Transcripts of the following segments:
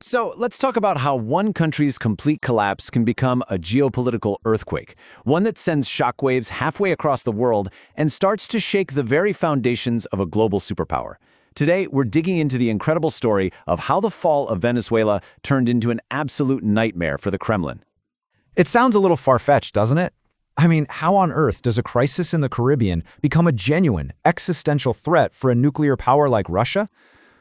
So let's talk about how one country's complete collapse can become a geopolitical earthquake, one that sends shockwaves halfway across the world and starts to shake the very foundations of a global superpower. Today, we're digging into the incredible story of how the fall of Venezuela turned into an absolute nightmare for the Kremlin. It sounds a little far-fetched, doesn't it? I mean, how on earth does a crisis in the Caribbean become a genuine, existential threat for a nuclear power like Russia?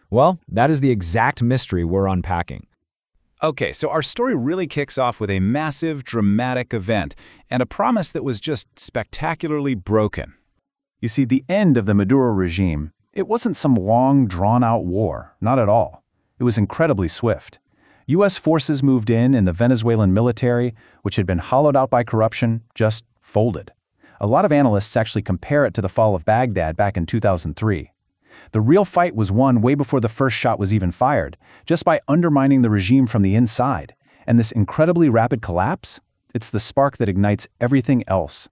Well, that is the exact mystery we're unpacking. Okay, so our story really kicks off with a massive, dramatic event and a promise that was just spectacularly broken. You see, the end of the Maduro regime, it wasn't some long, drawn-out war, not at all. It was incredibly swift. U.S. forces moved in and the Venezuelan military, which had been hollowed out by corruption, just folded. A lot of analysts actually compare it to the fall of Baghdad back in 2003. The real fight was won way before the first shot was even fired, just by undermining the regime from the inside. And this incredibly rapid collapse, it's the spark that ignites everything else.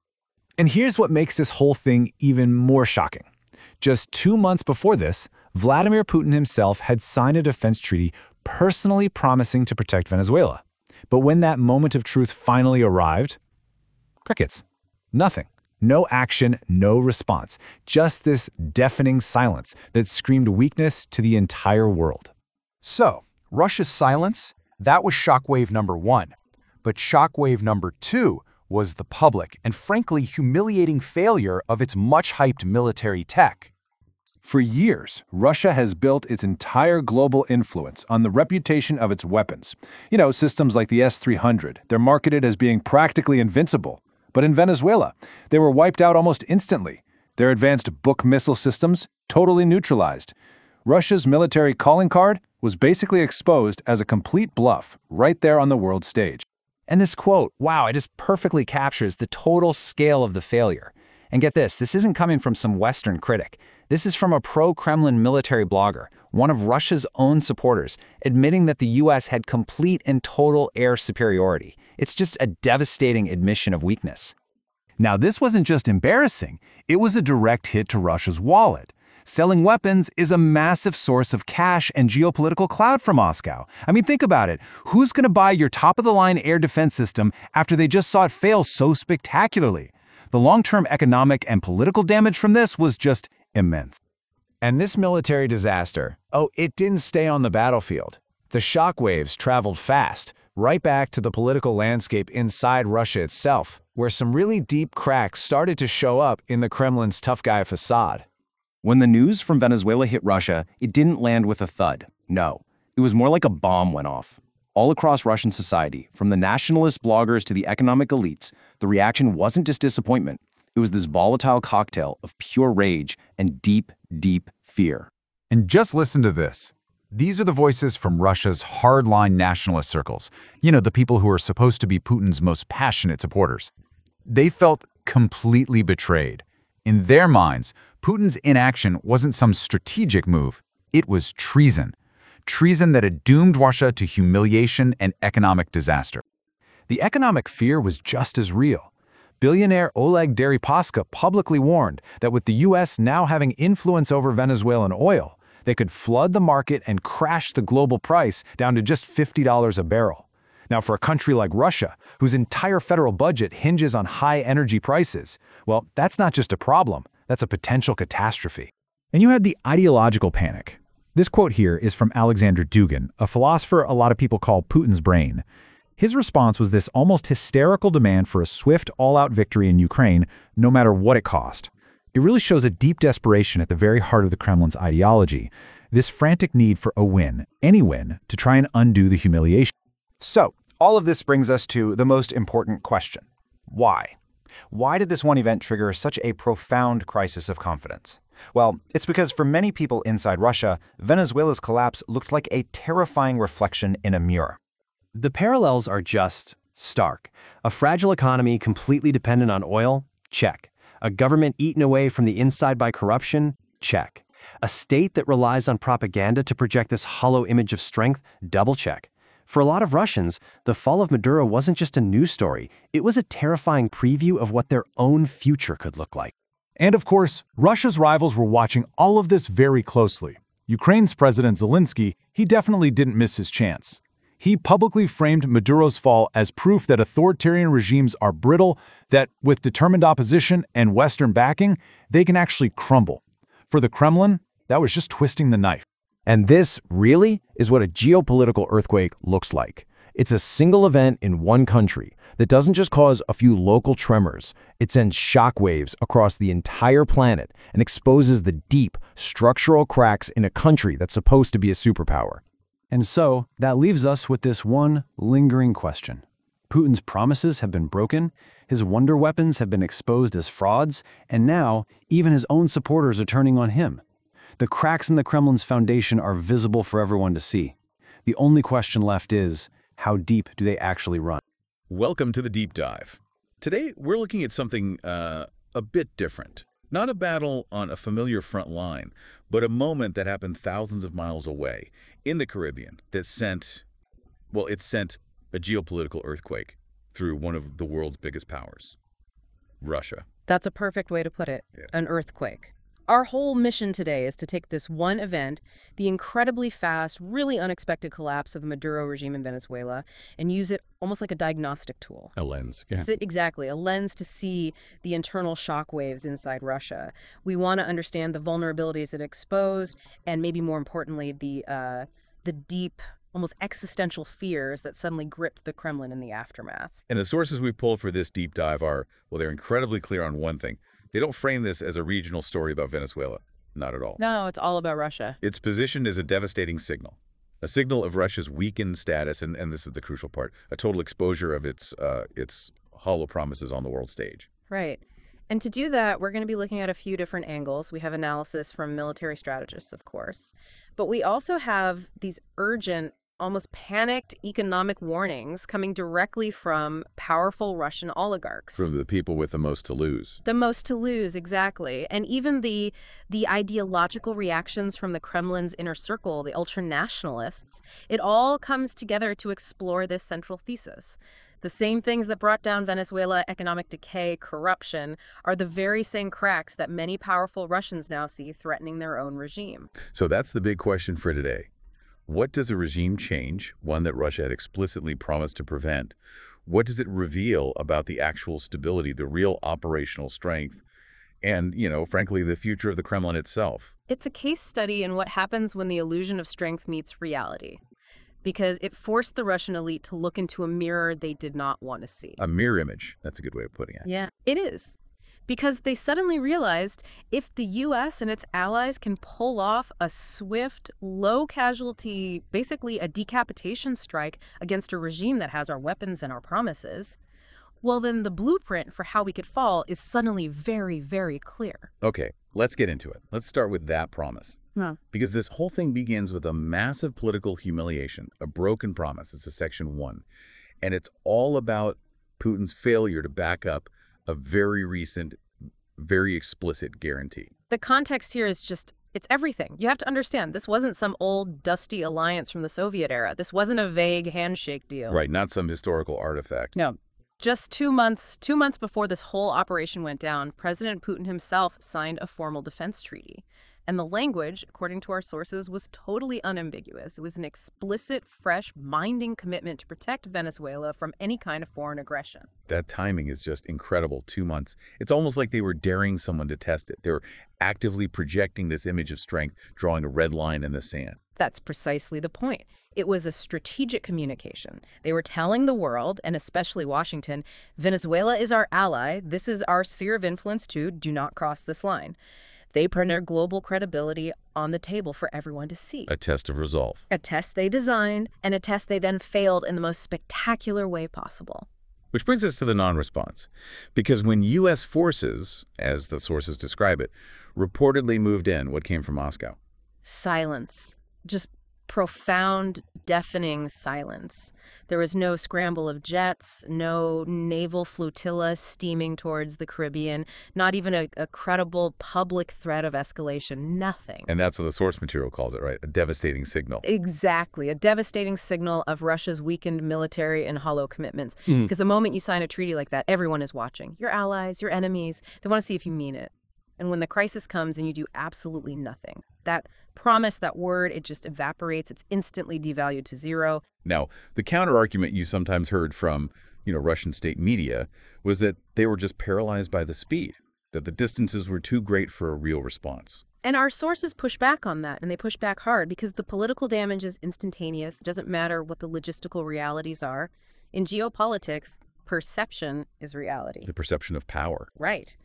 And here's what makes this whole thing even more shocking. Just 2 months before this, Vladimir Putin himself had signed a defense treaty personally promising to protect Venezuela. But when that moment of truth finally arrived, crickets. Nothing. No action, no response. Just this deafening silence that screamed weakness to the entire world. So, Russia's silence, that was shockwave number 1. But shockwave number 2 was the public and frankly humiliating failure of its much-hyped military tech. For years, Russia has built its entire global influence on the reputation of its weapons. Systems like the S-300, they're marketed as being practically invincible. But in Venezuela, they were wiped out almost instantly. Their advanced Buk missile systems totally neutralized. Russia's military calling card was basically exposed as a complete bluff right there on the world stage. And this quote, wow, it just perfectly captures the total scale of the failure. And get this isn't coming from some Western critic. This is from a pro-Kremlin military blogger, one of Russia's own supporters, admitting that the U.S. had complete and total air superiority. It's just a devastating admission of weakness. Now, this wasn't just embarrassing, it was a direct hit to Russia's wallet. Selling weapons is a massive source of cash and geopolitical clout for Moscow. I mean, think about it. Who's going to buy your top-of-the-line air defense system after they just saw it fail so spectacularly? The long-term economic and political damage from this was just immense. And this military disaster, it didn't stay on the battlefield. The shockwaves traveled fast, right back to the political landscape inside Russia itself, where some really deep cracks started to show up in the Kremlin's tough guy facade. When the news from Venezuela hit Russia, it didn't land with a thud. No, it was more like a bomb went off. All across Russian society, from the nationalist bloggers to the economic elites, the reaction wasn't just disappointment. It was this volatile cocktail of pure rage and deep, deep fear. And just listen to this. These are the voices from Russia's hardline nationalist circles. The people who are supposed to be Putin's most passionate supporters. They felt completely betrayed. In their minds, Putin's inaction wasn't some strategic move. It was treason. Treason that had doomed Russia to humiliation and economic disaster. The economic fear was just as real. Billionaire Oleg Deripaska publicly warned that with the U.S. now having influence over Venezuelan oil, they could flood the market and crash the global price down to just $50 a barrel. Now, for a country like Russia, whose entire federal budget hinges on high energy prices, well, that's not just a problem, that's a potential catastrophe. And you had the ideological panic. This quote here is from Alexander Dugin, a philosopher a lot of people call Putin's brain. His response was this almost hysterical demand for a swift, all-out victory in Ukraine, no matter what it cost. It really shows a deep desperation at the very heart of the Kremlin's ideology, this frantic need for a win, any win, to try and undo the humiliation. So, all of this brings us to the most important question. Why? Why did this one event trigger such a profound crisis of confidence? Well, it's because for many people inside Russia, Venezuela's collapse looked like a terrifying reflection in a mirror. The parallels are just stark. A fragile economy completely dependent on oil? Check. A government eaten away from the inside by corruption? Check. A state that relies on propaganda to project this hollow image of strength? Double check. For a lot of Russians, the fall of Maduro wasn't just a news story. It was a terrifying preview of what their own future could look like. And of course, Russia's rivals were watching all of this very closely. Ukraine's President Zelensky, he definitely didn't miss his chance. He publicly framed Maduro's fall as proof that authoritarian regimes are brittle, that with determined opposition and Western backing, they can actually crumble. For the Kremlin, that was just twisting the knife. And this, really, is what a geopolitical earthquake looks like. It's a single event in one country that doesn't just cause a few local tremors. It sends shockwaves across the entire planet and exposes the deep, structural cracks in a country that's supposed to be a superpower. And so, that leaves us with this one lingering question. Putin's promises have been broken, his wonder weapons have been exposed as frauds, and now, even his own supporters are turning on him. The cracks in the Kremlin's foundation are visible for everyone to see. The only question left is, how deep do they actually run? Welcome to the Deep Dive. Today, we're looking at something a bit different. Not a battle on a familiar front line, but a moment that happened thousands of miles away in the Caribbean that sent a geopolitical earthquake through one of the world's biggest powers, Russia. That's a perfect way to put it, Yeah. An earthquake. Our whole mission today is to take this one event, the incredibly fast, really unexpected collapse of the Maduro regime in Venezuela, and use it almost like a diagnostic tool. A lens. Yeah. Exactly, a lens to see the internal shockwaves inside Russia. We want to understand the vulnerabilities it exposed, and maybe more importantly, the deep, almost existential fears that suddenly gripped the Kremlin in the aftermath. And the sources we've pulled for this deep dive are, well, they're incredibly clear on one thing. They don't frame this as a regional story about Venezuela. Not at all. No, it's all about Russia. It's positioned as a devastating signal. A signal of Russia's weakened status, and this is the crucial part, a total exposure of its hollow promises on the world stage. Right. And to do that, we're going to be looking at a few different angles. We have analysis from military strategists, of course. But we also have these urgent, almost panicked economic warnings coming directly from powerful Russian oligarchs. From the people with the most to lose. The most to lose, exactly. And even the ideological reactions from the Kremlin's inner circle, the ultra-nationalists, it all comes together to explore this central thesis. The same things that brought down Venezuela, economic decay, corruption, are the very same cracks that many powerful Russians now see threatening their own regime. So that's the big question for today. What does a regime change, one that Russia had explicitly promised to prevent? What does it reveal about the actual stability, the real operational strength, and, frankly, the future of the Kremlin itself? It's a case study in what happens when the illusion of strength meets reality, because it forced the Russian elite to look into a mirror they did not want to see. A mirror image. That's a good way of putting it. Yeah, it is. Because they suddenly realized if the U.S. and its allies can pull off a swift, low-casualty, basically a decapitation strike against a regime that has our weapons and our promises, well, then the blueprint for how we could fall is suddenly very, very clear. Okay, let's get into it. Let's start with that promise. Because this whole thing begins with a massive political humiliation, a broken promise. It's a Section 1. And it's all about Putin's failure to back up a very recent, very explicit guarantee. The context here is it's everything. You have to understand, this wasn't some old, dusty alliance from the Soviet era. This wasn't a vague handshake deal. Right, not some historical artifact. No. Just 2 months before this whole operation went down, President Putin himself signed a formal defense treaty. And the language, according to our sources, was totally unambiguous. It was an explicit, fresh, binding commitment to protect Venezuela from any kind of foreign aggression. That timing is just incredible. 2 months. It's almost like they were daring someone to test it. They were actively projecting this image of strength, drawing a red line in the sand. That's precisely the point. It was a strategic communication. They were telling the world, and especially Washington, Venezuela is our ally. This is our sphere of influence too. Do not cross this line. They put their global credibility on the table for everyone to see. A test of resolve. A test they designed, and a test they then failed in the most spectacular way possible. Which brings us to the non-response. Because when U.S. forces, as the sources describe it, reportedly moved in, what came from Moscow? Silence. Just profound, deafening silence. There was no scramble of jets, no naval flotilla steaming towards the Caribbean, not even a credible public threat of escalation, nothing. And that's what the source material calls it, right? A devastating signal. Exactly, a devastating signal of Russia's weakened military and hollow commitments. Because the moment you sign a treaty like that, everyone is watching. Your allies, your enemies, they want to see if you mean it. And when the crisis comes and you do absolutely nothing, that promise, that word, it just evaporates. It's instantly devalued to zero. Now, the counter-argument you sometimes heard from, Russian state media was that they were just paralyzed by the speed, that the distances were too great for a real response. And our sources push back on that, and they push back hard because the political damage is instantaneous. It doesn't matter what the logistical realities are. In geopolitics, perception is reality. The perception of power. Right.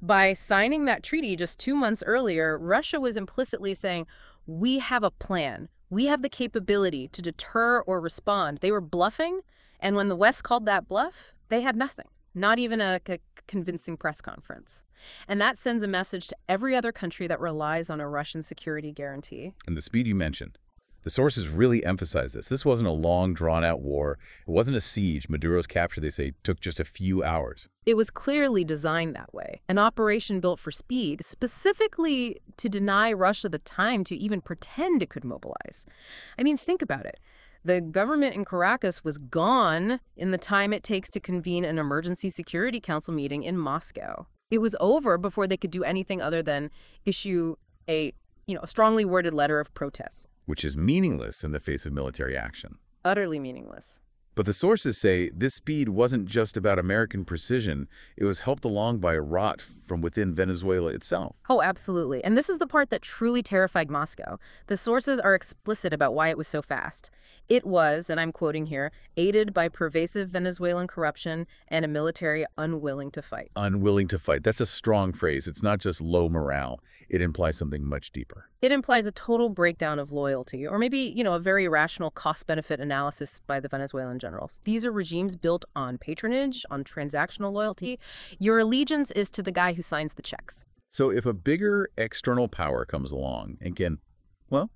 By signing that treaty just 2 months earlier, Russia was implicitly saying, we have a plan. We have the capability to deter or respond. They were bluffing, and when the West called that bluff, they had nothing, not even a convincing press conference. And that sends a message to every other country that relies on a Russian security guarantee. And the speed you mentioned. The sources really emphasize this. This wasn't a long, drawn-out war. It wasn't a siege. Maduro's capture, they say, took just a few hours. It was clearly designed that way, an operation built for speed, specifically to deny Russia the time to even pretend it could mobilize. I mean, think about it. The government in Caracas was gone in the time it takes to convene an emergency security council meeting in Moscow. It was over before they could do anything other than issue a strongly worded letter of protest. Which is meaningless in the face of military action. Utterly meaningless. But the sources say this speed wasn't just about American precision. It was helped along by rot from within Venezuela itself. Oh, absolutely. And this is the part that truly terrified Moscow. The sources are explicit about why it was so fast. It was, and I'm quoting here, aided by pervasive Venezuelan corruption and a military unwilling to fight. Unwilling to fight. That's a strong phrase. It's not just low morale. It implies something much deeper. It implies a total breakdown of loyalty, or maybe, a very rational cost-benefit analysis by the Venezuelan generals. These are regimes built on patronage, on transactional loyalty. Your allegiance is to the guy who signs the checks. So if a bigger external power comes along and can,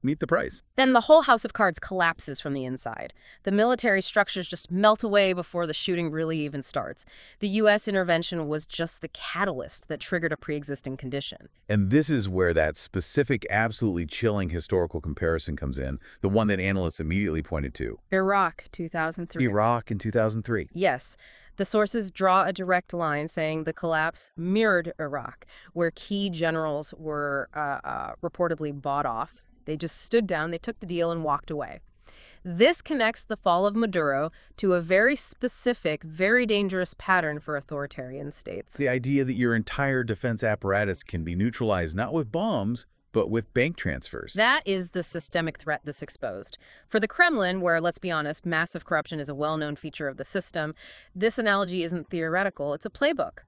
meet the price. Then the whole house of cards collapses from the inside. The military structures just melt away before the shooting really even starts. The U.S. intervention was just the catalyst that triggered a pre-existing condition. And this is where that specific, absolutely chilling historical comparison comes in, the one that analysts immediately pointed to. Iraq, 2003. Iraq in 2003. Yes. The sources draw a direct line saying the collapse mirrored Iraq, where key generals were reportedly bought off. They just stood down, they took the deal, and walked away. This connects the fall of Maduro to a very specific, very dangerous pattern for authoritarian states. The idea that your entire defense apparatus can be neutralized not with bombs, but with bank transfers. That is the systemic threat this exposed. For the Kremlin, where, let's be honest, massive corruption is a well-known feature of the system, this analogy isn't theoretical, it's a playbook.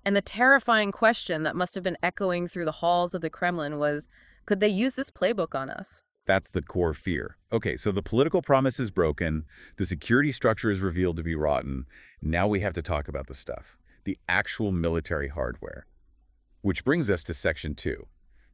And the terrifying question that must have been echoing through the halls of the Kremlin was, could they use this playbook on us? That's the core fear. Okay, so the political promise is broken, the security structure is revealed to be rotten. Now we have to talk about the stuff, the actual military hardware. Which brings us to Section 2,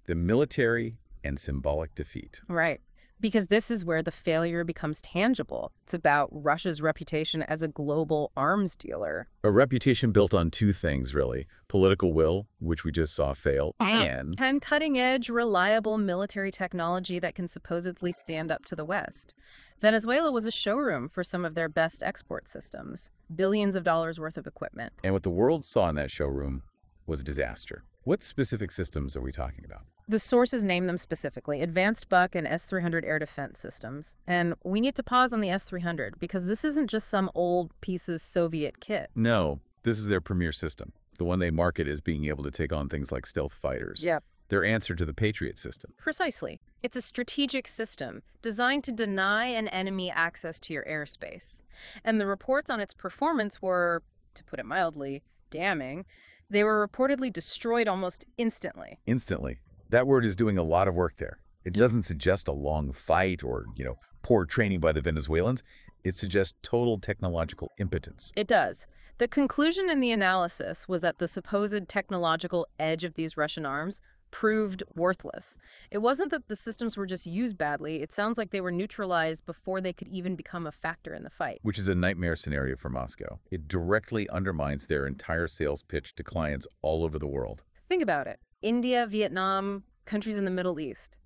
the military and symbolic defeat. Right. Because this is where the failure becomes tangible. It's about Russia's reputation as a global arms dealer. A reputation built on two things, really. Political will, which we just saw fail, and cutting-edge, reliable military technology that can supposedly stand up to the West. Venezuela was a showroom for some of their best export systems. Billions of dollars worth of equipment. And what the world saw in that showroom was a disaster. What specific systems are we talking about? The sources name them specifically, Advanced Buck and S-300 air defense systems. And we need to pause on the S-300 because this isn't just some old piece's Soviet kit. No, this is their premier system. The one they market as being able to take on things like stealth fighters. Yep. Their answer to the Patriot system. Precisely. It's a strategic system designed to deny an enemy access to your airspace. And the reports on its performance were, to put it mildly, damning. They were reportedly destroyed almost instantly. Instantly. That word is doing a lot of work there. It doesn't suggest a long fight or, poor training by the Venezuelans. It suggests total technological impotence. It does. The conclusion in the analysis was that the supposed technological edge of these Russian arms proved worthless. It wasn't that the systems were just used badly. It sounds like they were neutralized before they could even become a factor in the fight. Which is a nightmare scenario for Moscow. It directly undermines their entire sales pitch to clients all over the world. Think about it. India, Vietnam, countries in the Middle East.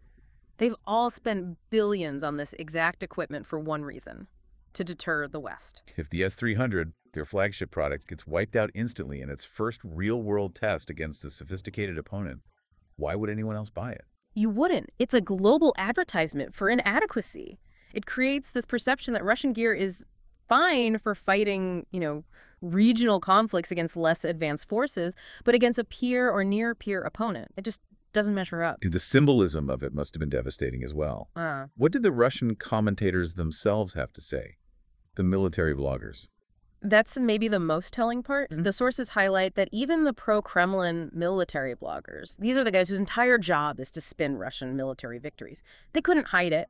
They've all spent billions on this exact equipment for one reason: to deter the West. If the S-300, their flagship product, gets wiped out instantly in its first real-world test against a sophisticated opponent, why would anyone else buy it? You wouldn't. It's a global advertisement for inadequacy. It creates this perception that Russian gear is fine for fighting, regional conflicts against less advanced forces, but against a peer or near-peer opponent. It just doesn't measure up. The symbolism of it must have been devastating as well. What did the Russian commentators themselves have to say? The military vloggers. That's maybe the most telling part. The sources highlight that even the pro-Kremlin military bloggers, these are the guys whose entire job is to spin Russian military victories. They couldn't hide it.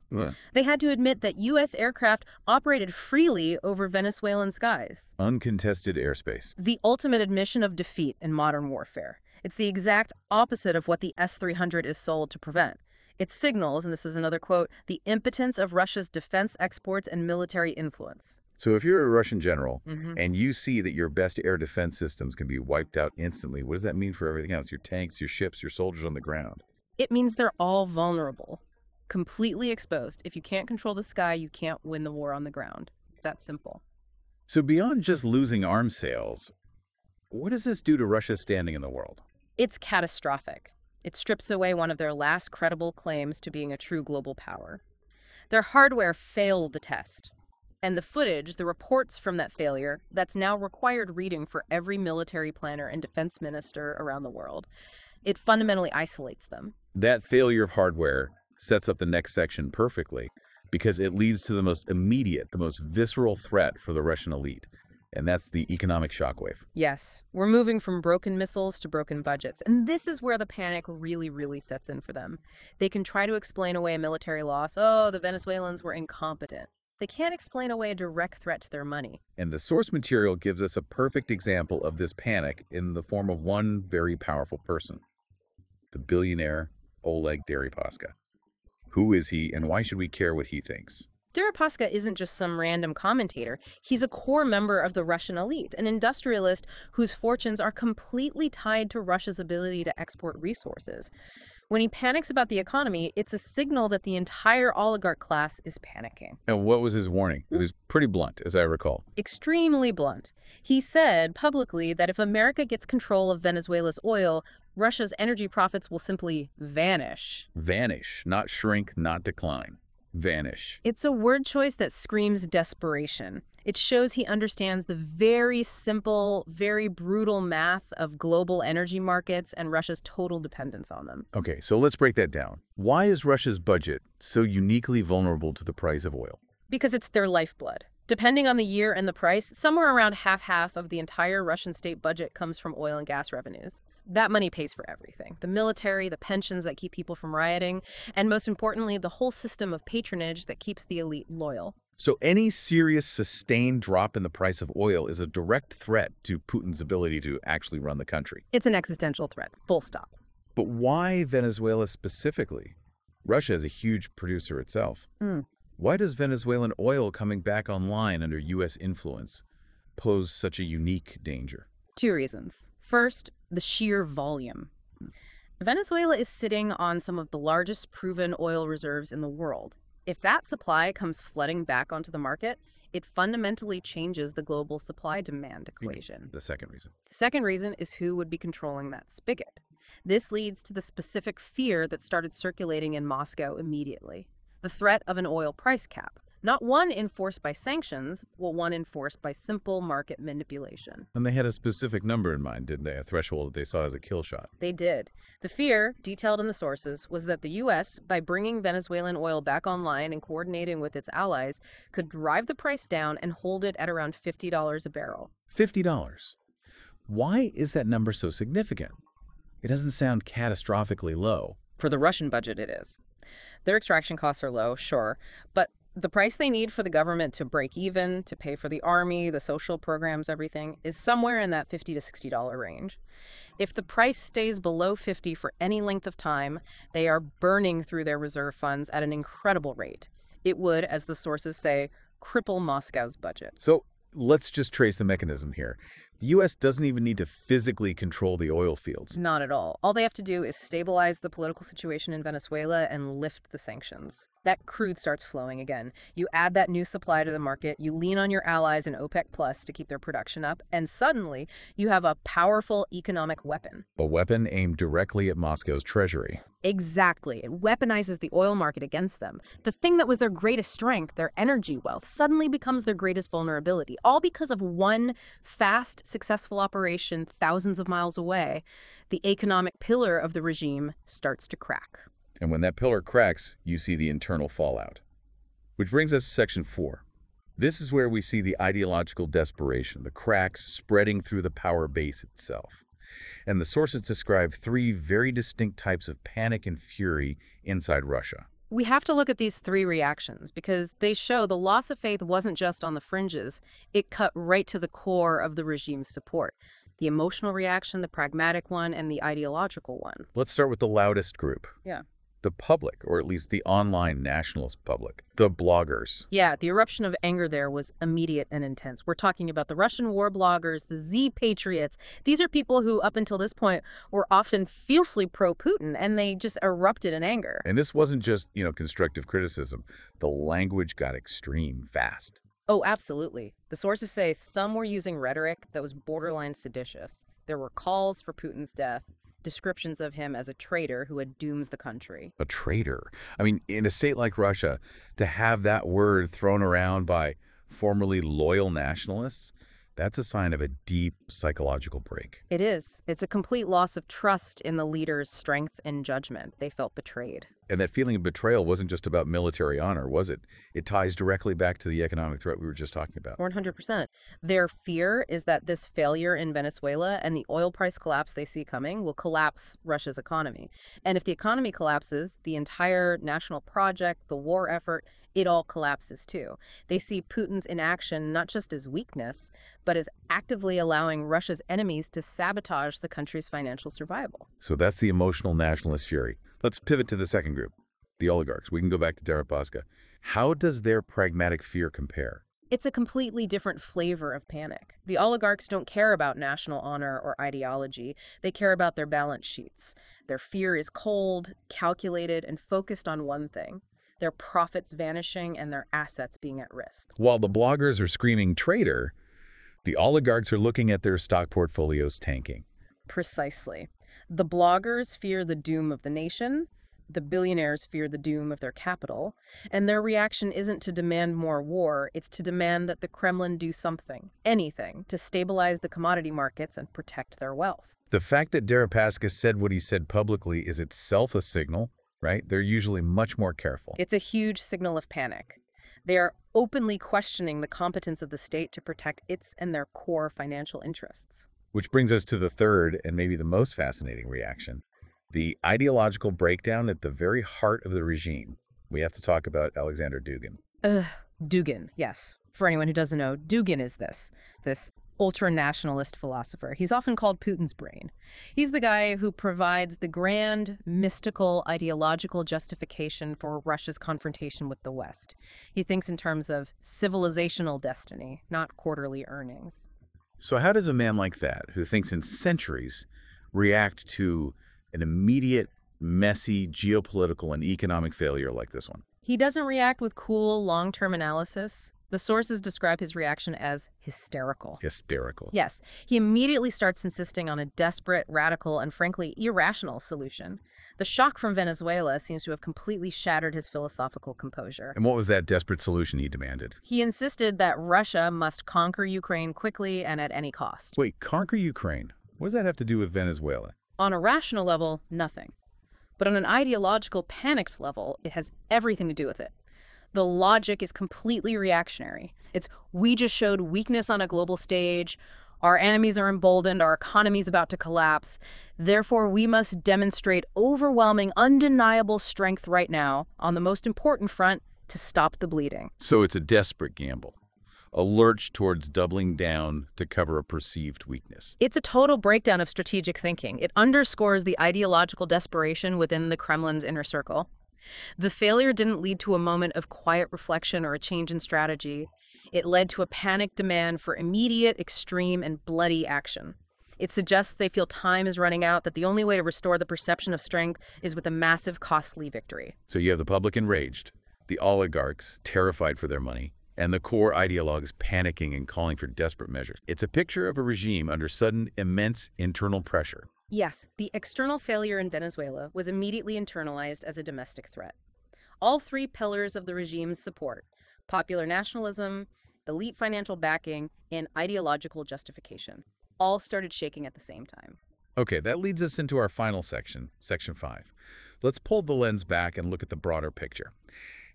They had to admit that U.S. aircraft operated freely over Venezuelan skies. Uncontested airspace. The ultimate admission of defeat in modern warfare. It's the exact opposite of what the S-300 is sold to prevent. It signals, and this is another quote, the impotence of Russia's defense exports and military influence. So if you're a Russian general and you see that your best air defense systems can be wiped out instantly, what does that mean for everything else? Your tanks, your ships, your soldiers on the ground? It means they're all vulnerable, completely exposed. If you can't control the sky, you can't win the war on the ground. It's that simple. So beyond just losing arms sales, what does this do to Russia's standing in the world? It's catastrophic. It strips away one of their last credible claims to being a true global power. Their hardware failed the test. And the footage, the reports from that failure, that's now required reading for every military planner and defense minister around the world. It fundamentally isolates them. That failure of hardware sets up the next section perfectly because it leads to the most immediate, the most visceral threat for the Russian elite. And that's the economic shockwave. Yes, we're moving from broken missiles to broken budgets. And this is where the panic really, really sets in for them. They can try to explain away a military loss. Oh, the Venezuelans were incompetent. They can't explain away a direct threat to their money. And the source material gives us a perfect example of this panic in the form of one very powerful person, the billionaire Oleg Deripaska. Who is he, and why should we care what he thinks? Deripaska isn't just some random commentator. He's a core member of the Russian elite, an industrialist whose fortunes are completely tied to Russia's ability to export resources. When he panics about the economy, it's a signal that the entire oligarch class is panicking. And what was his warning? It was pretty blunt, as I recall. Extremely blunt. He said publicly that if America gets control of Venezuela's oil, Russia's energy profits will simply vanish. Vanish, not shrink, not decline. Vanish. It's a word choice that screams desperation. It shows he understands the very simple, very brutal math of global energy markets and Russia's total dependence on them. Okay, so let's break that down. Why is Russia's budget so uniquely vulnerable to the price of oil? Because it's their lifeblood. Depending on the year and the price, somewhere around half of the entire Russian state budget comes from oil and gas revenues. That money pays for everything. The military, the pensions that keep people from rioting, and most importantly, the whole system of patronage that keeps the elite loyal. So any serious sustained drop in the price of oil is a direct threat to Putin's ability to actually run the country. It's an existential threat, full stop. But why Venezuela specifically? Russia is a huge producer itself. Why does Venezuelan oil coming back online under U.S. influence pose such a unique danger? 2 reasons. First, the sheer volume. Venezuela is sitting on some of the largest proven oil reserves in the world. If that supply comes flooding back onto the market, it fundamentally changes the global supply-demand equation. The second reason. The second reason is who would be controlling that spigot. This leads to the specific fear that started circulating in Moscow immediately. The threat of an oil price cap. Not one enforced by sanctions, but one enforced by simple market manipulation. And they had a specific number in mind, didn't they? A threshold that they saw as a kill shot. They did. The fear, detailed in the sources, was that the U.S., by bringing Venezuelan oil back online and coordinating with its allies, could drive the price down and hold it at around $50 a barrel. $50. Why is that number so significant? It doesn't sound catastrophically low. For the Russian budget, it is. Their extraction costs are low, sure, but the price they need for the government to break even, to pay for the army, the social programs, everything, is somewhere in that $50 to $60 range. If the price stays below $50 for any length of time, they are burning through their reserve funds at an incredible rate. It would, as the sources say, cripple Moscow's budget. So let's just trace the mechanism here. The U.S. doesn't even need to physically control the oil fields. Not at all. All they have to do is stabilize the political situation in Venezuela and lift the sanctions. That crude starts flowing again. You add that new supply to the market, you lean on your allies in OPEC Plus to keep their production up, and suddenly you have a powerful economic weapon. A weapon aimed directly at Moscow's treasury. Exactly. It weaponizes the oil market against them. The thing that was their greatest strength, their energy wealth, suddenly becomes their greatest vulnerability, all because of one fast, successful operation thousands of miles away. The economic pillar of the regime starts to crack. And when that pillar cracks, you see the internal fallout. Which brings us to Section 4. This is where we see the ideological desperation, the cracks spreading through the power base itself. And the sources describe three very distinct types of panic and fury inside Russia. We have to look at these three reactions because they show the loss of faith wasn't just on the fringes. It cut right to the core of the regime's support. The emotional reaction, the pragmatic one, and the ideological one. Let's start with the loudest group. Yeah. The public, or at least the online nationalist public, the bloggers. Yeah, the eruption of anger there was immediate and intense. We're talking about the Russian war bloggers, the Z patriots. These are people who, up until this point, were often fiercely pro-Putin, and they just erupted in anger. And this wasn't just, constructive criticism. The language got extreme fast. Oh, absolutely. The sources say some were using rhetoric that was borderline seditious. There were calls for Putin's death, descriptions of him as a traitor who had doomed the country. A traitor. I mean, in a state like Russia, to have that word thrown around by formerly loyal nationalists, that's a sign of a deep psychological break. It is. It's a complete loss of trust in the leader's strength and judgment. They felt betrayed. And that feeling of betrayal wasn't just about military honor, was it? It ties directly back to the economic threat we were just talking about. 100%. Their fear is that this failure in Venezuela and the oil price collapse they see coming will collapse Russia's economy. And if the economy collapses, the entire national project, the war effort, it all collapses too. They see Putin's inaction not just as weakness, but as actively allowing Russia's enemies to sabotage the country's financial survival. So that's the emotional nationalist fury. Let's pivot to the second group, the oligarchs. We can go back to Deripaska. How does their pragmatic fear compare? It's a completely different flavor of panic. The oligarchs don't care about national honor or ideology. They care about their balance sheets. Their fear is cold, calculated, and focused on one thing: their profits vanishing and their assets being at risk. While the bloggers are screaming traitor, the oligarchs are looking at their stock portfolios tanking. Precisely. The bloggers fear the doom of the nation. The billionaires fear the doom of their capital. And their reaction isn't to demand more war. It's to demand that the Kremlin do something, anything, to stabilize the commodity markets and protect their wealth. The fact that Deripaska said what he said publicly is itself a signal, right? They're usually much more careful. It's a huge signal of panic. They are openly questioning the competence of the state to protect its and their core financial interests. Which brings us to the third and maybe the most fascinating reaction, the ideological breakdown at the very heart of the regime. We have to talk about Alexander Dugin. Dugin, yes. For anyone who doesn't know, Dugin is this ultra-nationalist philosopher. He's often called Putin's brain. He's the guy who provides the grand, mystical, ideological justification for Russia's confrontation with the West. He thinks in terms of civilizational destiny, not quarterly earnings. So how does a man like that, who thinks in centuries, react to an immediate, messy geopolitical and economic failure like this one? He doesn't react with cool, long-term analysis. The sources describe his reaction as hysterical. Hysterical. Yes. He immediately starts insisting on a desperate, radical, and frankly, irrational solution. The shock from Venezuela seems to have completely shattered his philosophical composure. And what was that desperate solution he demanded? He insisted that Russia must conquer Ukraine quickly and at any cost. Wait, conquer Ukraine? What does that have to do with Venezuela? On a rational level, nothing. But on an ideological, panicked level, it has everything to do with it. The logic is completely reactionary. It's, we just showed weakness on a global stage, our enemies are emboldened, our economy's about to collapse, therefore we must demonstrate overwhelming, undeniable strength right now on the most important front to stop the bleeding. So it's a desperate gamble, a lurch towards doubling down to cover a perceived weakness. It's a total breakdown of strategic thinking. It underscores the ideological desperation within the Kremlin's inner circle. The failure didn't lead to a moment of quiet reflection or a change in strategy. It led to a panicked demand for immediate, extreme, and bloody action. It suggests they feel time is running out, that the only way to restore the perception of strength is with a massive, costly victory. So you have the public enraged, the oligarchs terrified for their money, and the core ideologues panicking and calling for desperate measures. It's a picture of a regime under sudden, immense internal pressure. Yes, the external failure in Venezuela was immediately internalized as a domestic threat. All three pillars of the regime's support, popular nationalism, elite financial backing, and ideological justification, all started shaking at the same time. Okay, that leads us into our final section, Section 5. Let's pull the lens back and look at the broader picture.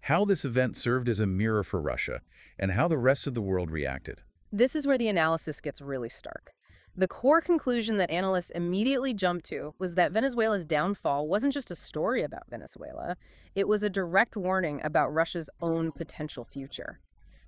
How this event served as a mirror for Russia, and how the rest of the world reacted. This is where the analysis gets really stark. The core conclusion that analysts immediately jumped to was that Venezuela's downfall wasn't just a story about Venezuela, it was a direct warning about Russia's own potential future.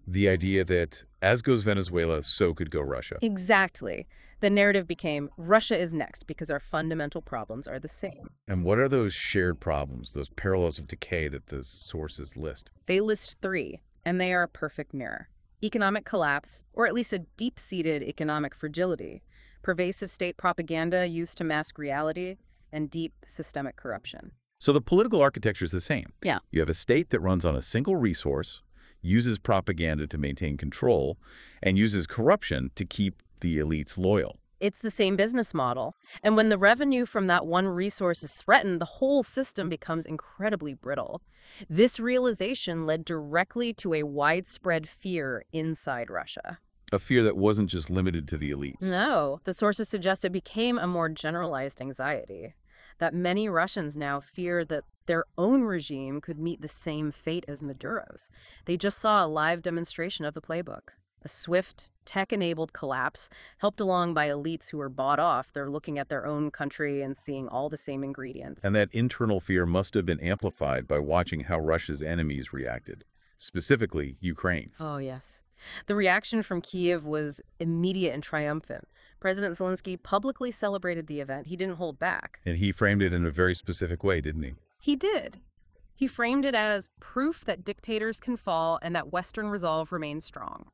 The idea that, as goes Venezuela, so could go Russia. Exactly. The narrative became, Russia is next because our fundamental problems are the same. And what are those shared problems, those parallels of decay that the sources list? They list three, and they are a perfect mirror. Economic collapse, or at least a deep-seated economic fragility, pervasive state propaganda used to mask reality, and deep systemic corruption. So the political architecture is the same. Yeah. You have a state that runs on a single resource, uses propaganda to maintain control, and uses corruption to keep the elites loyal. It's the same business model. And when the revenue from that one resource is threatened, the whole system becomes incredibly brittle. This realization led directly to a widespread fear inside Russia. A fear that wasn't just limited to the elites. No, the sources suggest it became a more generalized anxiety, that many Russians now fear that their own regime could meet the same fate as Maduro's. They just saw a live demonstration of the playbook. A swift, tech-enabled collapse, helped along by elites who were bought off. They're looking at their own country and seeing all the same ingredients. And that internal fear must have been amplified by watching how Russia's enemies reacted, specifically Ukraine. Oh, yes. The reaction from Kyiv was immediate and triumphant. President Zelensky publicly celebrated the event. He didn't hold back. And he framed it in a very specific way, didn't he? He did. He framed it as proof that dictators can fall and that Western resolve remains strong.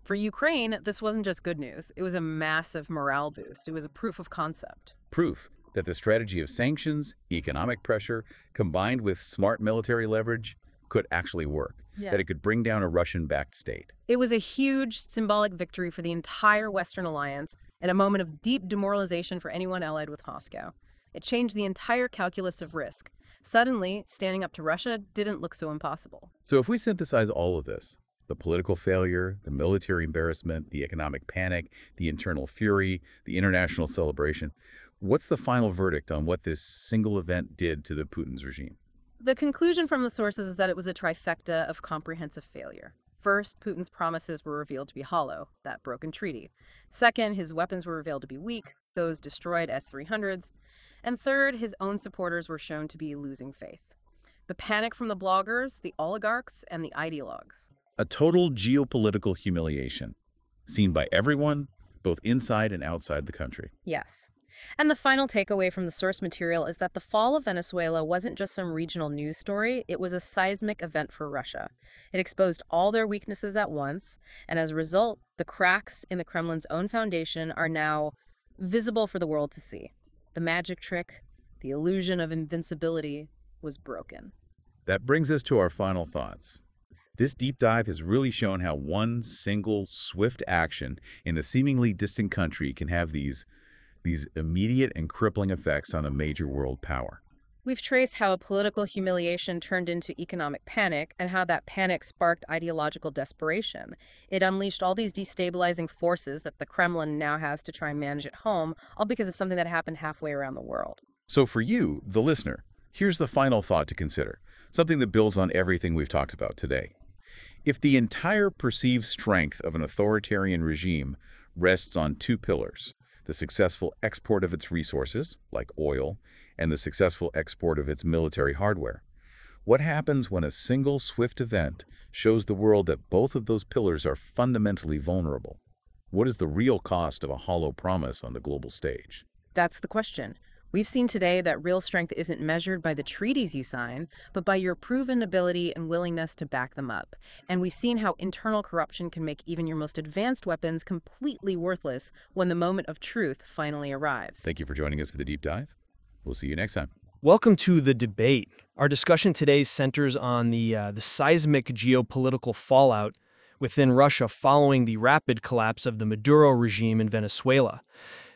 For Ukraine, this wasn't just good news. It was a massive morale boost. It was a proof of concept. Proof that the strategy of sanctions, economic pressure, combined with smart military leverage, could actually work. Yeah. That it could bring down a Russian-backed state. It was a huge symbolic victory for the entire Western alliance and a moment of deep demoralization for anyone allied with Moscow. It changed the entire calculus of risk. Suddenly, standing up to Russia didn't look so impossible. So if we synthesize all of this, the political failure, the military embarrassment, the economic panic, the internal fury, the international celebration, what's the final verdict on what this single event did to the Putin's regime? The conclusion from the sources is that it was a trifecta of comprehensive failure. First, Putin's promises were revealed to be hollow, that broken treaty. Second, his weapons were revealed to be weak, those destroyed S-300s. And third, his own supporters were shown to be losing faith. The panic from the bloggers, the oligarchs, and the ideologues. A total geopolitical humiliation, seen by everyone, both inside and outside the country. Yes. And the final takeaway from the source material is that the fall of Venezuela wasn't just some regional news story, it was a seismic event for Russia. It exposed all their weaknesses at once, and as a result, the cracks in the Kremlin's own foundation are now visible for the world to see. The magic trick, the illusion of invincibility, was broken. That brings us to our final thoughts. This deep dive has really shown how one single swift action in a seemingly distant country can have these immediate and crippling effects on a major world power. We've traced how a political humiliation turned into economic panic and how that panic sparked ideological desperation. It unleashed all these destabilizing forces that the Kremlin now has to try and manage at home, all because of something that happened halfway around the world. So for you, the listener, here's the final thought to consider, something that builds on everything we've talked about today. If the entire perceived strength of an authoritarian regime rests on two pillars, the successful export of its resources, like oil, and the successful export of its military hardware, what happens when a single swift event shows the world that both of those pillars are fundamentally vulnerable? What is the real cost of a hollow promise on the global stage? That's the question. We've seen today that real strength isn't measured by the treaties you sign, but by your proven ability and willingness to back them up. And we've seen how internal corruption can make even your most advanced weapons completely worthless when the moment of truth finally arrives. Thank you for joining us for the deep dive. We'll see you next time. Welcome to The Debate. Our discussion today centers on the seismic geopolitical fallout within Russia following the rapid collapse of the Maduro regime in Venezuela.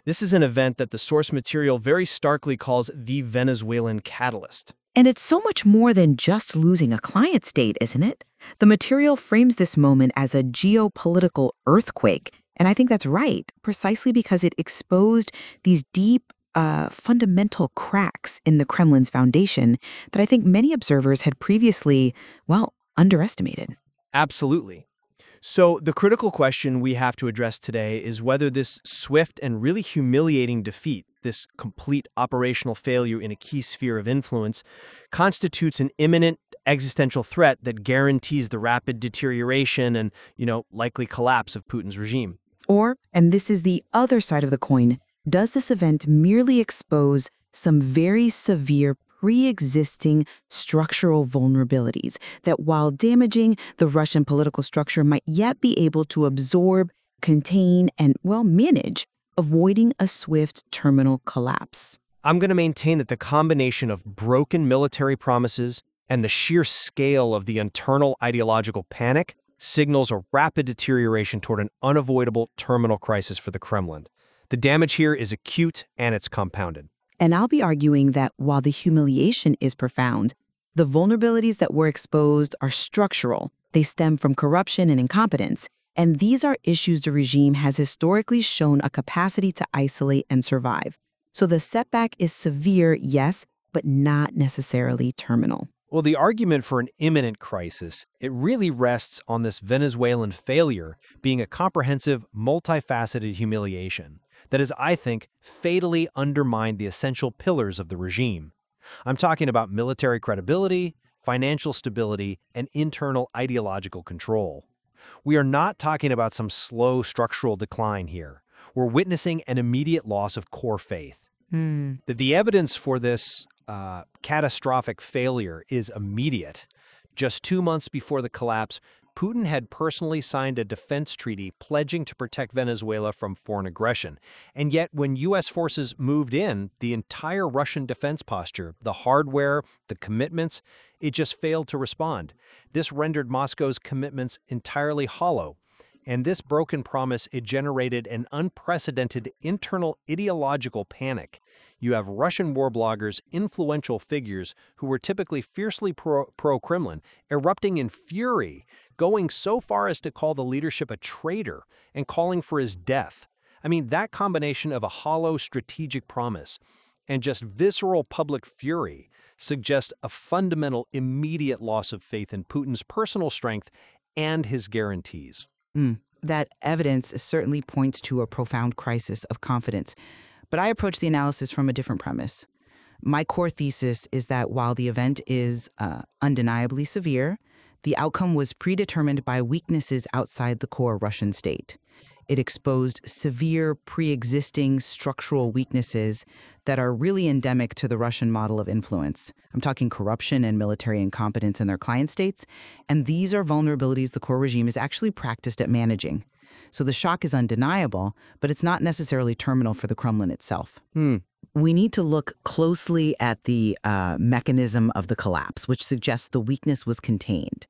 This is an event that the source material very starkly calls the Venezuelan catalyst. And it's so much more than just losing a client state, isn't it? The material frames this moment as a geopolitical earthquake, and I think that's right, precisely because it exposed these deep, fundamental cracks in the Kremlin's foundation that I think many observers had previously, underestimated. Absolutely. So the critical question we have to address today is whether this swift and really humiliating defeat, this complete operational failure in a key sphere of influence, constitutes an imminent existential threat that guarantees the rapid deterioration and, likely collapse of Putin's regime. Or, and this is the other side of the coin, does this event merely expose some very severe pre-existing structural vulnerabilities that, while damaging the Russian political structure, might yet be able to absorb, contain, and, manage, avoiding a swift terminal collapse? I'm going to maintain that the combination of broken military promises and the sheer scale of the internal ideological panic signals a rapid deterioration toward an unavoidable terminal crisis for the Kremlin. The damage here is acute and it's compounded. And I'll be arguing that while the humiliation is profound, the vulnerabilities that were exposed are structural. They stem from corruption and incompetence. And these are issues the regime has historically shown a capacity to isolate and survive. So the setback is severe, yes, but not necessarily terminal. Well, the argument for an imminent crisis, it really rests on this Venezuelan failure being a comprehensive, multifaceted humiliation that has, I think, fatally undermined the essential pillars of the regime. I'm talking about military credibility, financial stability, and internal ideological control. We are not talking about some slow structural decline here. We're witnessing an immediate loss of core faith. The evidence for this catastrophic failure is immediate. Just 2 months before the collapse, Putin had personally signed a defense treaty pledging to protect Venezuela from foreign aggression. And yet, when U.S. forces moved in, the entire Russian defense posture, the hardware, the commitments, it just failed to respond. This rendered Moscow's commitments entirely hollow. And this broken promise, it generated an unprecedented internal ideological panic. You have Russian war bloggers, influential figures who were typically fiercely pro-Kremlin, erupting in fury, going so far as to call the leadership a traitor and calling for his death. I mean, that combination of a hollow strategic promise and just visceral public fury suggests a fundamental, immediate loss of faith in Putin's personal strength and his guarantees. That evidence certainly points to a profound crisis of confidence. But I approach the analysis from a different premise. My core thesis is that while the event is undeniably severe, the outcome was predetermined by weaknesses outside the core Russian state. It exposed severe pre-existing structural weaknesses that are really endemic to the Russian model of influence. I'm talking corruption and military incompetence in their client states, and these are vulnerabilities the core regime is actually practiced at managing. So the shock is undeniable, but it's not necessarily terminal for the Kremlin itself. We need to look closely at the mechanism of the collapse, which suggests the weakness was contained.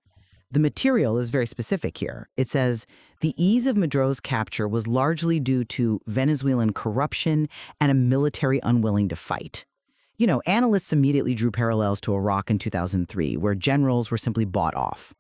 The material is very specific here. It says, the ease of Maduro's capture was largely due to Venezuelan corruption and a military unwilling to fight. Analysts immediately drew parallels to Iraq in 2003, where generals were simply bought off.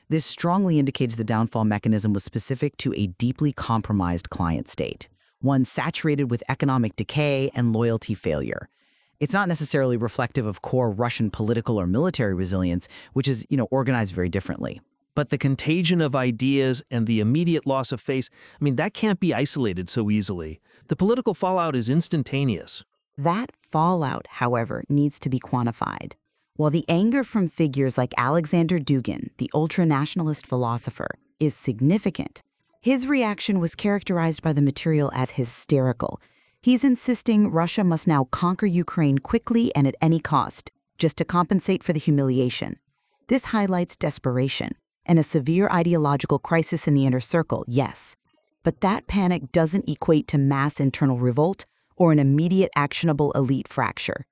This strongly indicates the downfall mechanism was specific to a deeply compromised client state, one saturated with economic decay and loyalty failure. It's not necessarily reflective of core Russian political or military resilience, which is, organized very differently. But the contagion of ideas and the immediate loss of face, that can't be isolated so easily. The political fallout is instantaneous. That fallout, however, needs to be quantified. While the anger from figures like Alexander Dugin, the ultra-nationalist philosopher, is significant, his reaction was characterized by the material as hysterical. He's insisting Russia must now conquer Ukraine quickly and at any cost, just to compensate for the humiliation. This highlights desperation and a severe ideological crisis in the inner circle, yes. But that panic doesn't equate to mass internal revolt or an immediate actionable elite fracture.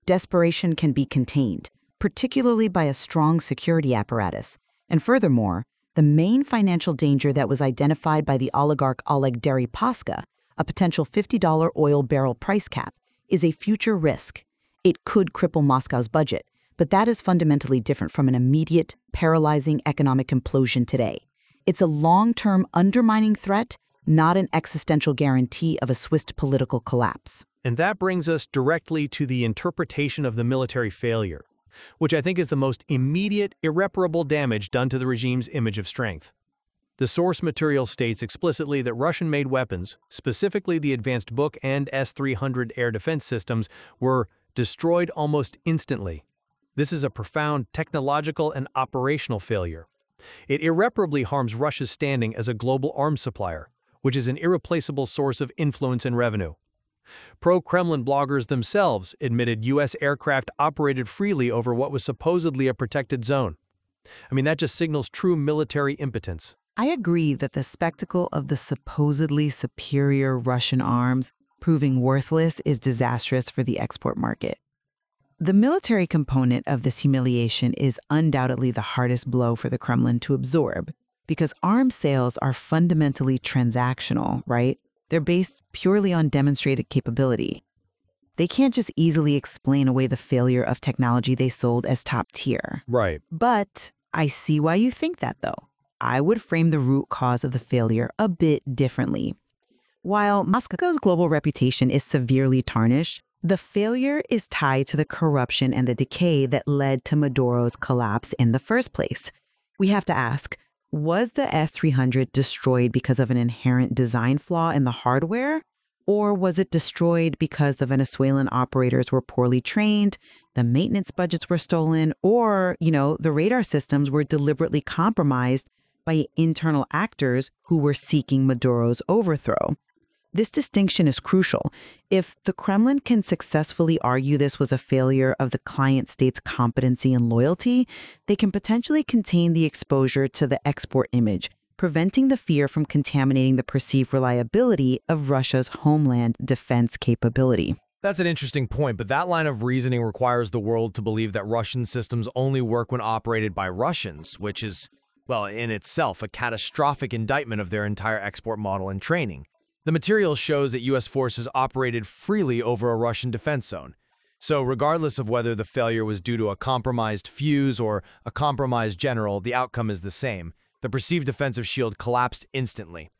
Desperation can be contained, particularly by a strong security apparatus. And furthermore, the main financial danger that was identified by the oligarch Oleg Deripaska, a potential $50 oil barrel price cap, is a future risk. It could cripple Moscow's budget, but that is fundamentally different from an immediate, paralyzing economic implosion today. It's a long-term undermining threat, not an existential guarantee of a swift political collapse. And that brings us directly to the interpretation of the military failure, which I think is the most immediate, irreparable damage done to the regime's image of strength. The source material states explicitly that Russian-made weapons, specifically the advanced Buk and S-300 air defense systems, were destroyed almost instantly. This is a profound technological and operational failure. It irreparably harms Russia's standing as a global arms supplier, which is an irreplaceable source of influence and revenue. Pro-Kremlin bloggers themselves admitted U.S. aircraft operated freely over what was supposedly a protected zone. I mean, that just signals true military impotence. I agree that the spectacle of the supposedly superior Russian arms proving worthless is disastrous for the export market. The military component of this humiliation is undoubtedly the hardest blow for the Kremlin to absorb, because arms sales are fundamentally transactional, right? They're based purely on demonstrated capability. They can't just easily explain away the failure of technology they sold as top tier. Right. But I see why you think that, though. I would frame the root cause of the failure a bit differently. While Moscow's global reputation is severely tarnished, the failure is tied to the corruption and the decay that led to Maduro's collapse in the first place. We have to ask, was the S-300 destroyed because of an inherent design flaw in the hardware? Or was it destroyed because the Venezuelan operators were poorly trained, the maintenance budgets were stolen, or, the radar systems were deliberately compromised by internal actors who were seeking Maduro's overthrow? This distinction is crucial. If the Kremlin can successfully argue this was a failure of the client state's competency and loyalty, they can potentially contain the exposure to the export image, preventing the fear from contaminating the perceived reliability of Russia's homeland defense capability. That's an interesting point, but that line of reasoning requires the world to believe that Russian systems only work when operated by Russians, which is, well, in itself, a catastrophic indictment of their entire export model and training. The material shows that U.S. forces operated freely over a Russian defense zone. So regardless of whether the failure was due to a compromised fuse or a compromised general, the outcome is the same. The perceived defensive shield collapsed instantly.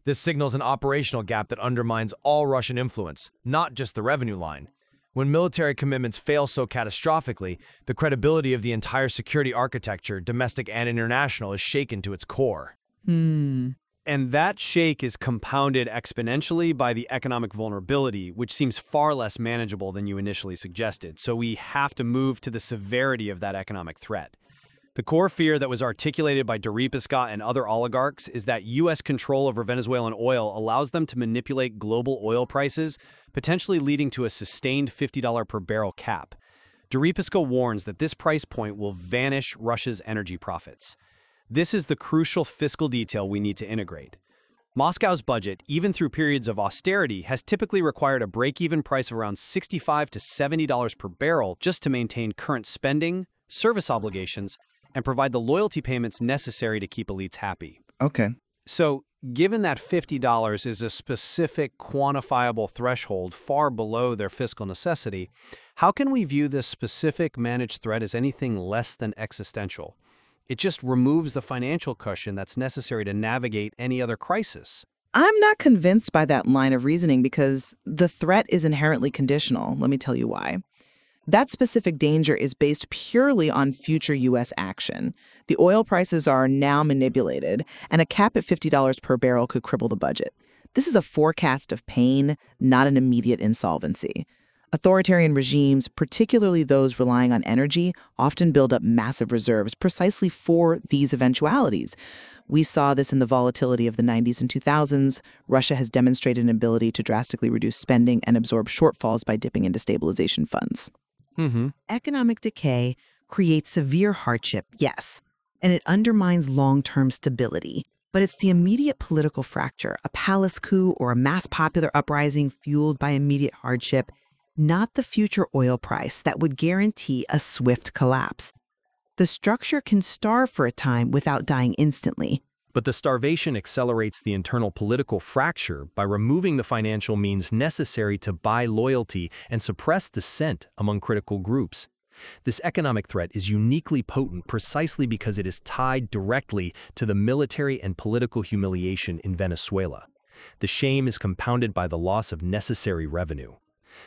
This signals an operational gap that undermines all Russian influence, not just the revenue line. When military commitments fail so catastrophically, the credibility of the entire security architecture, domestic and international, is shaken to its core. And that shake is compounded exponentially by the economic vulnerability, which seems far less manageable than you initially suggested. So we have to move to the severity of that economic threat. The core fear that was articulated by Deripaska and other oligarchs is that U.S. control over Venezuelan oil allows them to manipulate global oil prices, potentially leading to a sustained $50 per barrel cap. Deripaska warns that this price point will vanish Russia's energy profits. This is the crucial fiscal detail we need to integrate. Moscow's budget, even through periods of austerity, has typically required a break-even price of around $65 to $70 per barrel just to maintain current spending, service obligations, and provide the loyalty payments necessary to keep elites happy. Okay. So, given that $50 is a specific quantifiable threshold far below their fiscal necessity, how can we view this specific managed threat as anything less than existential? It just removes the financial cushion that's necessary to navigate any other crisis. I'm not convinced by that line of reasoning because the threat is inherently conditional. Let me tell you why. That specific danger is based purely on future U.S. action. The oil prices are now manipulated, and a cap at $50 per barrel could cripple the budget. This is a forecast of pain, not an immediate insolvency. Authoritarian regimes, particularly those relying on energy, often build up massive reserves precisely for these eventualities. We saw this in the volatility of the 90s and 2000s. Russia has demonstrated an ability to drastically reduce spending and absorb shortfalls by dipping into stabilization funds. Economic decay creates severe hardship, yes, and it undermines long-term stability. But it's the immediate political fracture, a palace coup or a mass popular uprising fueled by immediate hardship, not the future oil price that would guarantee a swift collapse. The structure can starve for a time without dying instantly. But the starvation accelerates the internal political fracture by removing the financial means necessary to buy loyalty and suppress dissent among critical groups. This economic threat is uniquely potent precisely because it is tied directly to the military and political humiliation in Venezuela. The shame is compounded by the loss of necessary revenue.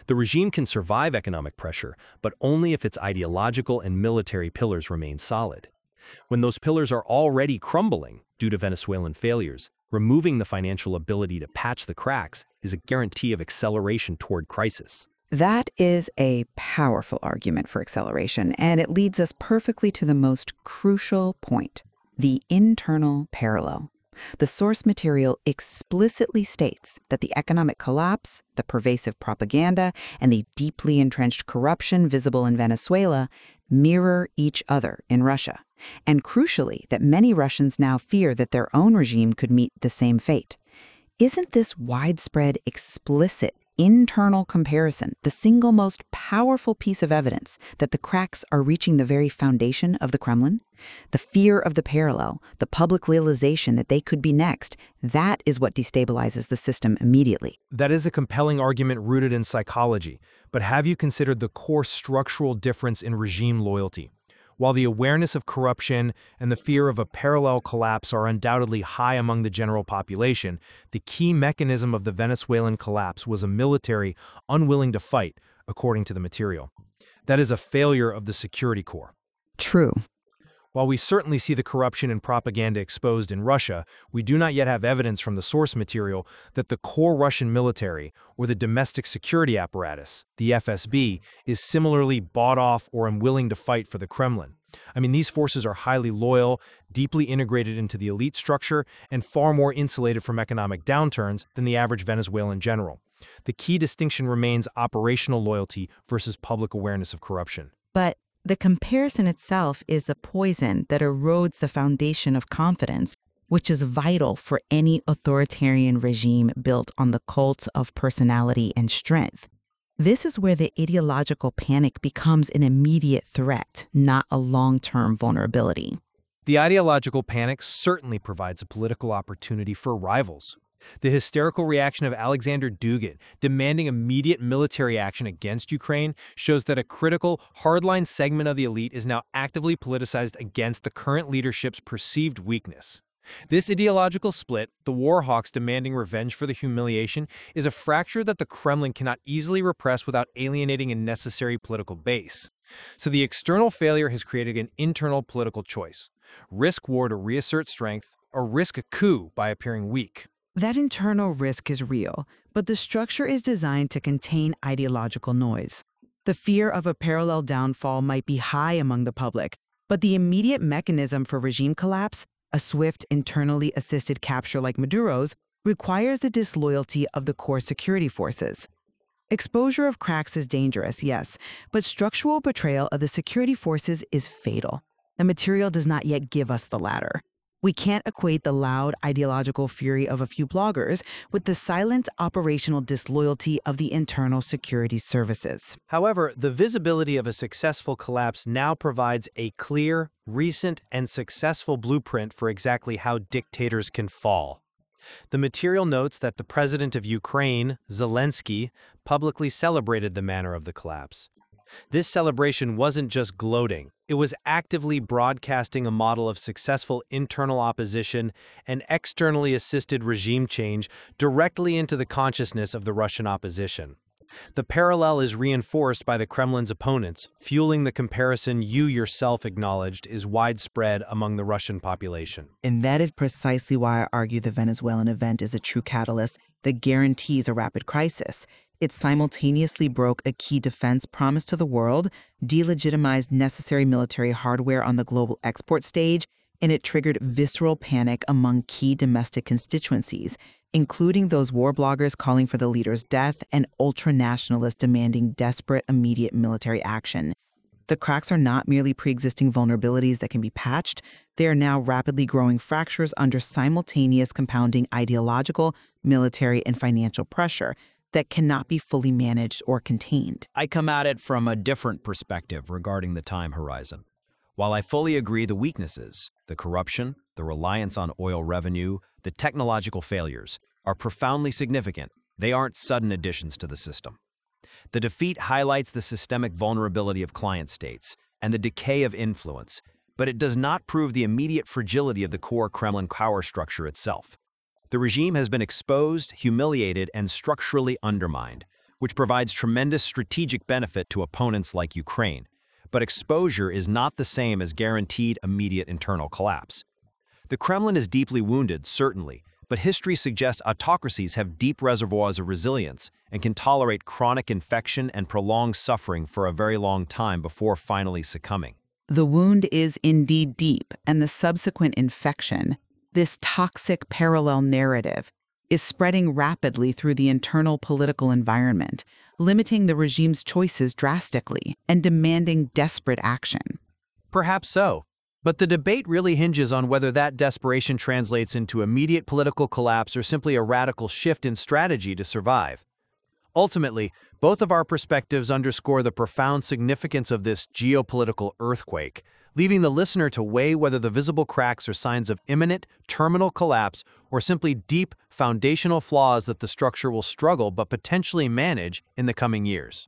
The regime can survive economic pressure, but only if its ideological and military pillars remain solid. When those pillars are already crumbling due to Venezuelan failures, removing the financial ability to patch the cracks is a guarantee of acceleration toward crisis. That is a powerful argument for acceleration, and it leads us perfectly to the most crucial point, the internal parallel. The source material explicitly states that the economic collapse, the pervasive propaganda, and the deeply entrenched corruption visible in Venezuela mirror each other in Russia, and crucially, that many Russians now fear that their own regime could meet the same fate. Isn't this widespread, explicit internal comparison the single most powerful piece of evidence that the cracks are reaching the very foundation of the Kremlin? The fear of the parallel, the public realization that they could be next, that is what destabilizes the system immediately. That is a compelling argument rooted in psychology, but have you considered the core structural difference in regime loyalty? While the awareness of corruption and the fear of a parallel collapse are undoubtedly high among the general population, the key mechanism of the Venezuelan collapse was a military unwilling to fight, according to the material. That is a failure of the security corps. True. While we certainly see the corruption and propaganda exposed in Russia, we do not yet have evidence from the source material that the core Russian military, or the domestic security apparatus, the FSB, is similarly bought off or unwilling to fight for the Kremlin. I mean, these forces are highly loyal, deeply integrated into the elite structure, and far more insulated from economic downturns than the average Venezuelan general. The key distinction remains operational loyalty versus public awareness of corruption. But the comparison itself is a poison that erodes the foundation of confidence, which is vital for any authoritarian regime built on the cult of personality and strength. This is where the ideological panic becomes an immediate threat, not a long-term vulnerability. The ideological panic certainly provides a political opportunity for rivals. The hysterical reaction of Alexander Dugin demanding immediate military action against Ukraine shows that a critical, hardline segment of the elite is now actively politicized against the current leadership's perceived weakness. This ideological split, the war hawks demanding revenge for the humiliation, is a fracture that the Kremlin cannot easily repress without alienating a necessary political base. So the external failure has created an internal political choice: risk war to reassert strength, or risk a coup by appearing weak. That internal risk is real, but the structure is designed to contain ideological noise. The fear of a parallel downfall might be high among the public, but the immediate mechanism for regime collapse, a swift, internally assisted capture like Maduro's, requires the disloyalty of the core security forces. Exposure of cracks is dangerous, yes, but structural betrayal of the security forces is fatal. The material does not yet give us the latter. We can't equate the loud ideological fury of a few bloggers with the silent operational disloyalty of the internal security services. However, the visibility of a successful collapse now provides a clear, recent, and successful blueprint for exactly how dictators can fall. The material notes that the president of Ukraine, Zelensky, publicly celebrated the manner of the collapse. This celebration wasn't just gloating. It was actively broadcasting a model of successful internal opposition and externally assisted regime change directly into the consciousness of the Russian opposition. The parallel is reinforced by the Kremlin's opponents, fueling the comparison you yourself acknowledged is widespread among the Russian population. And that is precisely why I argue the Venezuelan event is a true catalyst that guarantees a rapid crisis. It simultaneously broke a key defense promised to the world, delegitimized necessary military hardware on the global export stage, and it triggered visceral panic among key domestic constituencies, including those war bloggers calling for the leader's death and ultra-nationalists demanding desperate, immediate military action. The cracks are not merely pre-existing vulnerabilities that can be patched. They are now rapidly growing fractures under simultaneous compounding ideological, military, and financial pressure that cannot be fully managed or contained. I come at it from a different perspective regarding the time horizon. While I fully agree the weaknesses, the corruption, the reliance on oil revenue, the technological failures, are profoundly significant, they aren't sudden additions to the system. The defeat highlights the systemic vulnerability of client states and the decay of influence, but it does not prove the immediate fragility of the core Kremlin power structure itself. The regime has been exposed, humiliated, and structurally undermined, which provides tremendous strategic benefit to opponents like Ukraine. But exposure is not the same as guaranteed immediate internal collapse. The Kremlin is deeply wounded, certainly, but history suggests autocracies have deep reservoirs of resilience and can tolerate chronic infection and prolonged suffering for a very long time before finally succumbing. The wound is indeed deep, and the subsequent infection, this toxic parallel narrative, is spreading rapidly through the internal political environment, limiting the regime's choices drastically and demanding desperate action. Perhaps so. But the debate really hinges on whether that desperation translates into immediate political collapse or simply a radical shift in strategy to survive. Ultimately, both of our perspectives underscore the profound significance of this geopolitical earthquake, leaving the listener to weigh whether the visible cracks are signs of imminent, terminal collapse or simply deep, foundational flaws that the structure will struggle but potentially manage in the coming years.